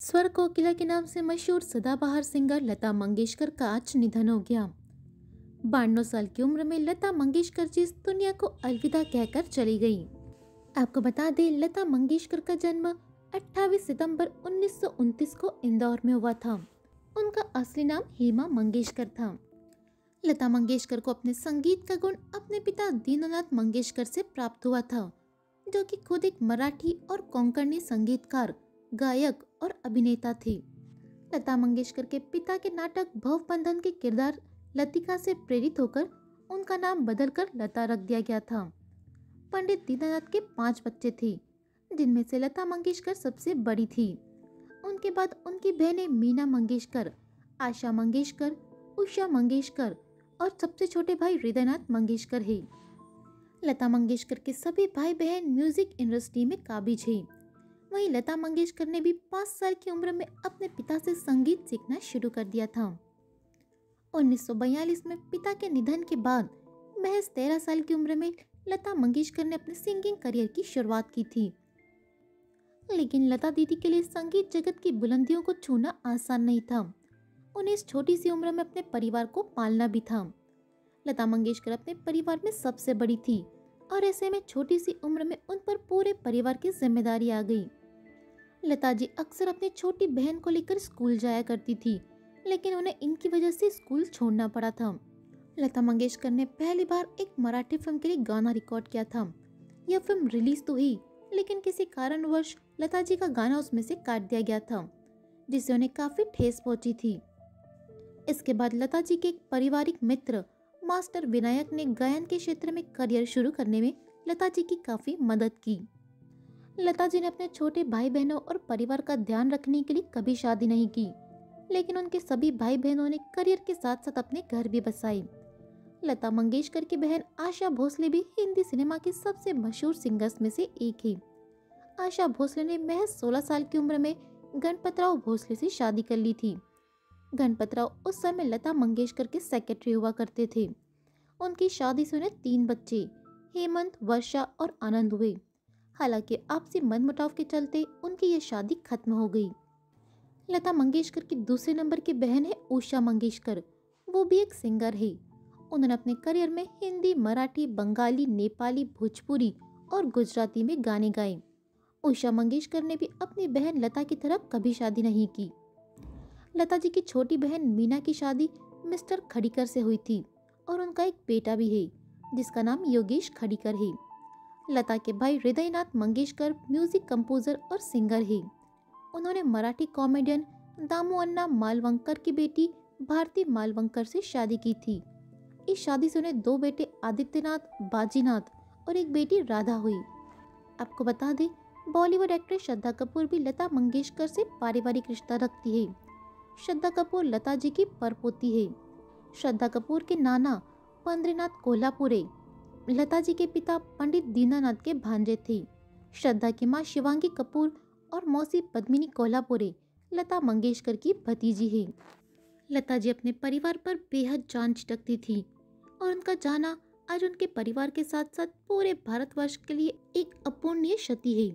स्वर कोकिला के नाम से मशहूर सदाबहार सिंगर लता मंगेशकर का आज निधन हो गया। 92 साल की उम्र में लता मंगेशकर जी इस दुनिया को अलविदा कहकर चली गई। आपको बता दें, लता मंगेशकर का जन्म 28 सितंबर 1929 को इंदौर में हुआ था। उनका असली नाम हेमा मंगेशकर था। लता मंगेशकर को अपने संगीत का गुण अपने पिता दीननाथ मंगेशकर से प्राप्त हुआ था, जो कि खुद एक मराठी और कोंकणी संगीतकार, गायक और अभिनेता थे। लता मंगेशकर के पिता के नाटक भवबंधन के किरदार लतिका से प्रेरित होकर उनका नाम बदलकर लता रख दिया गया था। पंडित दीननाथ के 5 बच्चे थे, जिनमें से लता मंगेशकर सबसे बड़ी थी। उनके बाद उनकी बहनें मीना मंगेशकर, आशा मंगेशकर, उषा मंगेशकर और सबसे छोटे भाई हृदयनाथ मंगेशकर है। लता मंगेशकर के सभी भाई बहन म्यूजिक इंडस्ट्री में काबिज हैं। वहीं लता मंगेशकर ने भी 5 साल की उम्र में अपने पिता से संगीत सीखना शुरू कर दिया था। 1942 में पिता के निधन के बाद महज 13 साल की उम्र में लता मंगेशकर ने अपने सिंगिंग करियर की शुरुआत की थी। लेकिन लता दीदी के लिए संगीत जगत की बुलंदियों को छूना आसान नहीं था। उन्हें इस छोटी सी उम्र में अपने परिवार को पालना भी था। लता मंगेशकर अपने परिवार में सबसे बड़ी थी और ऐसे में छोटी सी उम्र में उन पर पूरे परिवार की जिम्मेदारी आ गई। लता जी अक्सर अपनी छोटी बहन को लेकर स्कूल जाया करती थी, लेकिन उन्हें इनकी वजह से स्कूल छोड़ना पड़ा था। लता मंगेशकर ने पहली बार एक मराठी फिल्म के लिए गाना रिकॉर्ड किया था। यह फिल्म रिलीज तो हुई, लेकिन किसी कारणवश लता जी का गाना उसमें से काट दिया गया था, जिससे उन्हें काफी ठेस पहुंची थी। इसके बाद लता जी के एक पारिवारिक मित्र मास्टर विनायक ने गायन के क्षेत्र में करियर शुरू करने में लता जी की काफी मदद की। लता जी ने अपने छोटे भाई बहनों और परिवार का ध्यान रखने के लिए कभी शादी नहीं की, लेकिन उनके सभी भाई बहनों ने करियर के साथ साथ अपने घर भी बसाए। लता मंगेशकर की बहन आशा भोसले भी हिंदी सिनेमा की सबसे मशहूर सिंगर्स में से एक है। आशा भोसले ने महज 16 साल की उम्र में गणपतराव भोसले से शादी कर ली थी। गणपतराव उस समय लता मंगेशकर के सेक्रेटरी हुआ करते थे। उनकी शादी से उन्हें 3 बच्चे हेमंत, वर्षा और आनंद हुए। हालांकि आपसी मनमुटाव के चलते उनकी यह शादी खत्म हो गई। लता मंगेशकर की दूसरे नंबर की बहन है उषा मंगेशकर। वो भी एक सिंगर है। उन्होंने अपने करियर में हिंदी, मराठी, बंगाली, नेपाली, भोजपुरी और गुजराती में गाने गाए। उषा मंगेशकर ने भी अपनी बहन लता की तरह कभी शादी नहीं की। लता जी की छोटी बहन मीना की शादी मिस्टर खड़ीकर से हुई थी और उनका एक बेटा भी है, जिसका नाम योगेश खड़ीकर है। लता के भाई हृदयनाथ मंगेशकर म्यूजिक कंपोजर और सिंगर है। उन्होंने मराठी कॉमेडियन दामू अन्ना मालवंकर की बेटी भारती मालवंकर से शादी की थी। इस शादी से उन्हें 2 बेटे आदित्यनाथ, बाजीनाथ और एक बेटी राधा हुई। आपको बता दें, बॉलीवुड एक्ट्रेस श्रद्धा कपूर भी लता मंगेशकर से पारिवारिक रिश्ता रखती है। श्रद्धा कपूर लता जी की परपोती है। श्रद्धा कपूर के नाना पंद्रीनाथ कोल्हापुरे लता जी के पिता पंडित दीनानाथ के भांजे थे। श्रद्धा की मां शिवांगी कपूर और मौसी पद्मिनी कोल्हापुरे लता मंगेशकर की भतीजी है। लता जी अपने परिवार पर बेहद जान छिड़कती थी और उनका जाना आज उनके परिवार के साथ साथ पूरे भारतवर्ष के लिए एक अपूर्णीय क्षति है।